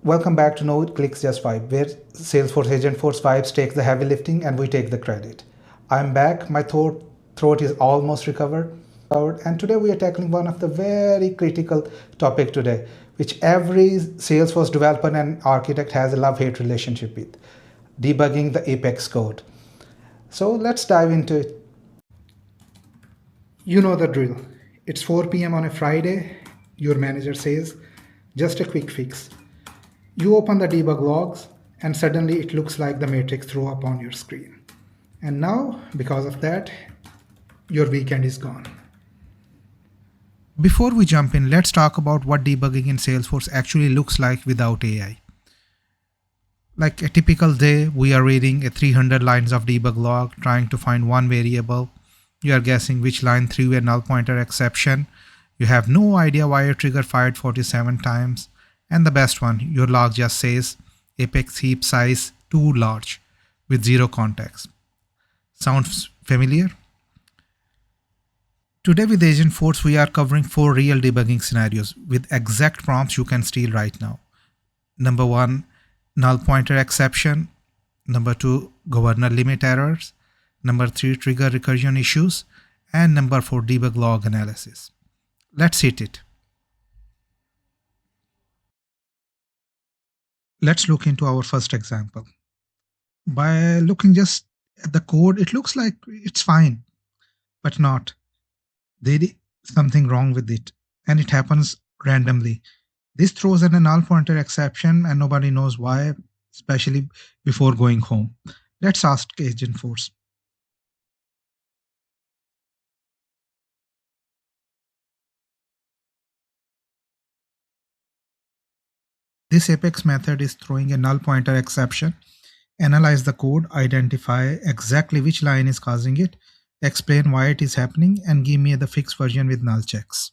Welcome back to No Clicks Just Vibe, where Salesforce Agentforce Vibes takes the heavy lifting and we take the credit. I'm back, my throat is almost recovered, and today we are tackling one of the very critical topic today, which every Salesforce developer and architect has a love-hate relationship with, debugging the Apex code. So let's dive into it. You know the drill. It's 4 p.m. on a Friday. Your manager says, just a quick fix. You open the debug logs, and suddenly it looks like the matrix threw up on your screen. And now, because of that, your weekend is gone. Before we jump in, let's talk about what debugging in Salesforce actually looks like without AI. Like a typical day, we are reading a 300 lines of debug log, trying to find one variable. You are guessing which line threw a null pointer exception. You have no idea why a trigger fired 47 times. And the best one, your log just says Apex heap size too large with zero context. Sounds familiar? Today with Agentforce, we are covering 4 real debugging scenarios with exact prompts you can steal right now. Number 1, null pointer exception. Number 2, governor limit errors. Number 3, trigger recursion issues. And number 4, debug log analysis. Let's hit it. Let's look into our first example. By looking just at the code, it looks like it's fine, but not. There is something wrong with it, and it happens randomly. This throws in a null pointer exception, and nobody knows why, especially before going home. Let's ask Agentforce. This Apex method is throwing a null pointer exception. Analyze the code, identify exactly which line is causing it, explain why it is happening, and give me the fixed version with null checks.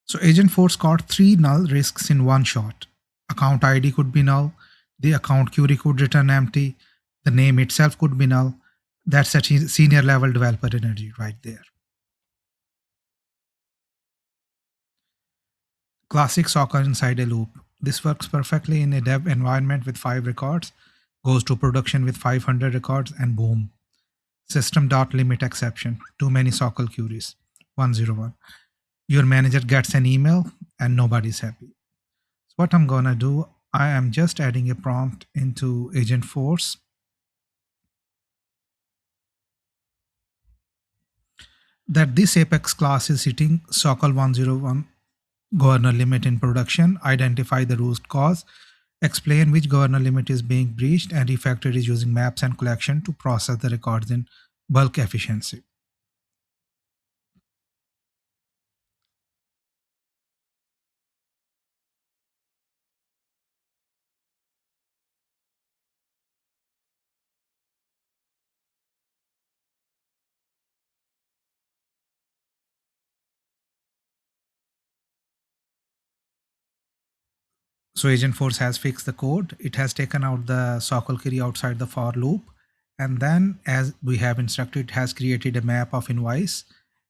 So Agentforce caught 3 null risks in one shot. Account ID could be null, the account query could return empty, the name itself could be null. That's a senior level developer energy right there. Classic soccer inside a loop. This works perfectly in a dev environment with 5 records, goes to production with 500 records, and boom. System.limit exception. Too many SOCL queries. 101. Your manager gets an email and nobody's happy. So what I'm gonna do, I am just adding a prompt into Agentforce that this Apex class is hitting SOCL 101 governor limit in production, identify the root cause, explain which governor limit is being breached, and refactor is using maps and collection to process the records in bulk efficiency. So Agentforce has fixed the code. It has taken out the SOCL query outside the for loop. And then as we have instructed, it has created a map of invoice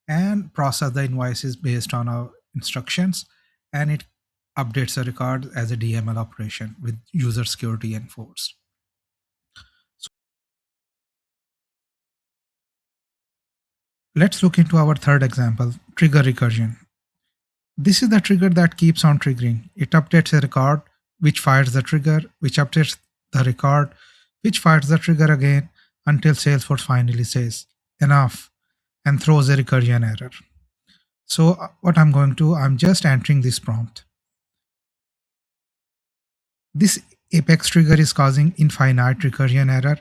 and process the invoices based on our instructions. And it updates the record as a DML operation with user security enforced. Let's look into our third example, trigger recursion. This is the trigger that keeps on triggering. It updates a record, which fires the trigger, which updates the record, which fires the trigger again until Salesforce finally says enough and throws a recursion error. So what I'm just entering this prompt. This Apex trigger is causing infinite recursion error.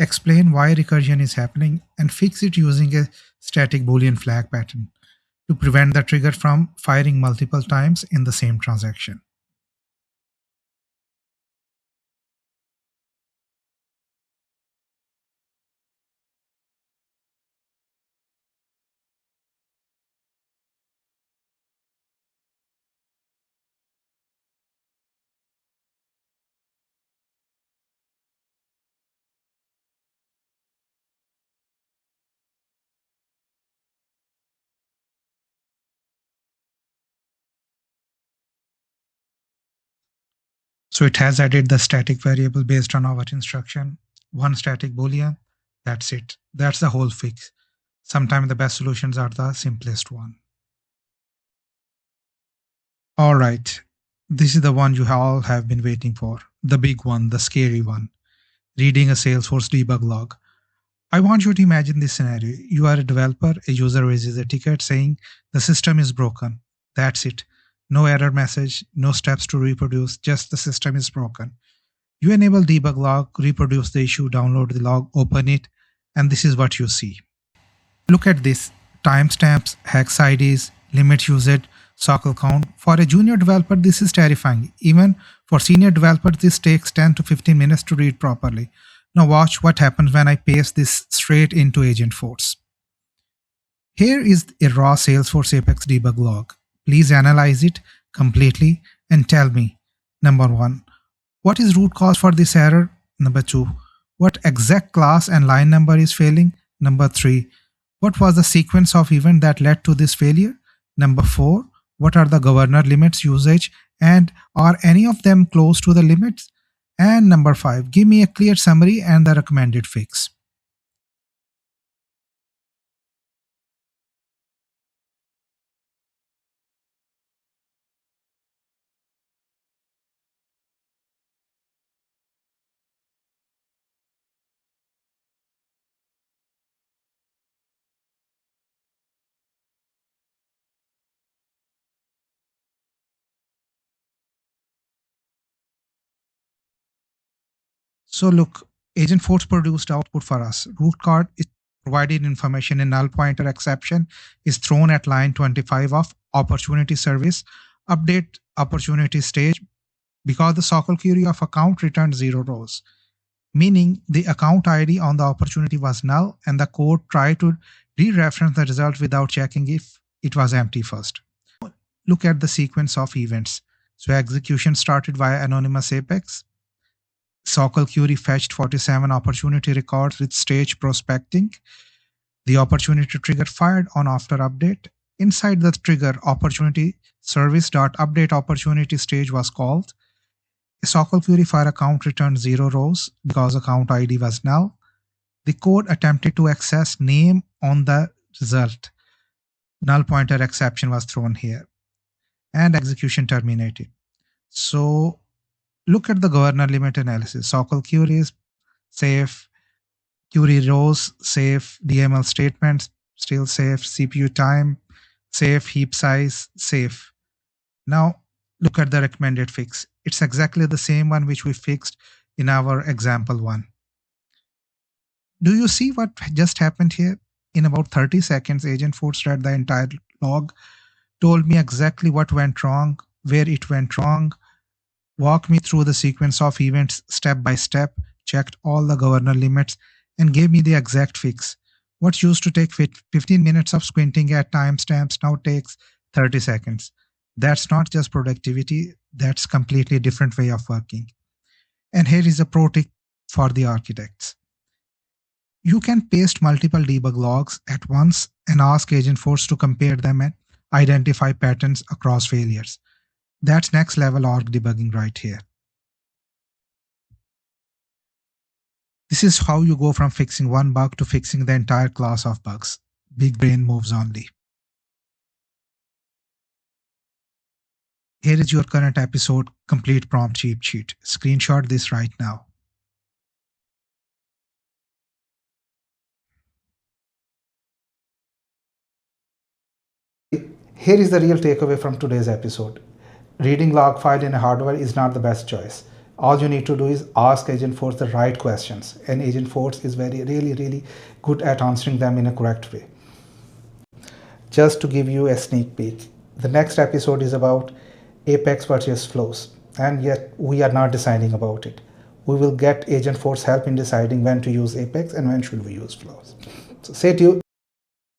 Explain why recursion is happening and fix it using a static Boolean flag pattern to prevent the trigger from firing multiple times in the same transaction. So it has added the static variable based on our instruction, one static boolean. That's it. That's the whole fix. Sometimes the best solutions are the simplest one. All right. This is the one you all have been waiting for. The big one, the scary one. Reading a Salesforce debug log. I want you to imagine this scenario. You are a developer, a user raises a ticket saying the system is broken. That's it. No error message, no steps to reproduce, just the system is broken. You enable debug log, reproduce the issue, download the log, open it, and this is what you see. Look at this. Timestamps, hex IDs, limit usage, socle count. For a junior developer, this is terrifying. Even for senior developers, this takes 10 to 15 minutes to read properly. Now watch what happens when I paste this straight into Agentforce. Here is a raw Salesforce Apex debug log. Please analyze it completely and tell me, number 1, what is root cause for this error? Number 2, what exact class and line number is failing? Number 3, what was the sequence of events that led to this failure? Number 4, what are the governor limits usage and are any of them close to the limits? And number 5, give me a clear summary and the recommended fix. So look, Agentforce produced output for us. Root cause is provided information, a null pointer exception is thrown at line 25 of opportunity service. Update opportunity stage because the socle query of account returned 0 rows, meaning the account ID on the opportunity was null and the code tried to re-reference the result without checking if it was empty first. Look at the sequence of events. So execution started via anonymous Apex. Socle query fetched 47 opportunity records with stage prospecting. The opportunity trigger fired on after update. Inside the trigger, opportunity service.update opportunity stage was called. A socle query for account returned 0 rows because account ID was null. The code attempted to access name on the result. Null pointer exception was thrown here. And execution terminated. So look at the governor limit analysis. Socle queries, safe. Query rows, safe. DML statements, still safe. CPU time, safe. Heap size, safe. Now look at the recommended fix. It's exactly the same one which we fixed in our example 1. Do you see what just happened here? In about 30 seconds, Agentforce read the entire log, told me exactly what went wrong, where it went wrong, walked me through the sequence of events step by step, checked all the governor limits, and gave me the exact fix. What used to take 15 minutes of squinting at timestamps now takes 30 seconds. That's not just productivity, that's completely different way of working. And here is a pro tip for the architects. You can paste multiple debug logs at once and ask Agentforce to compare them and identify patterns across failures. That's next level org debugging right here. This is how you go from fixing one bug to fixing the entire class of bugs. Big brain moves only. Here is your current episode complete prompt cheat sheet. Screenshot this right now. Here is the real takeaway from today's episode. Reading log file in a hardware is not the best choice. All you need to do is ask Agentforce the right questions, and Agentforce is really good at answering them in a correct way. Just to give you a sneak peek, the next episode is about Apex versus flows, and yet we are not deciding about it. We will get Agentforce help in deciding when to use Apex and when should we use flows. So stay tuned.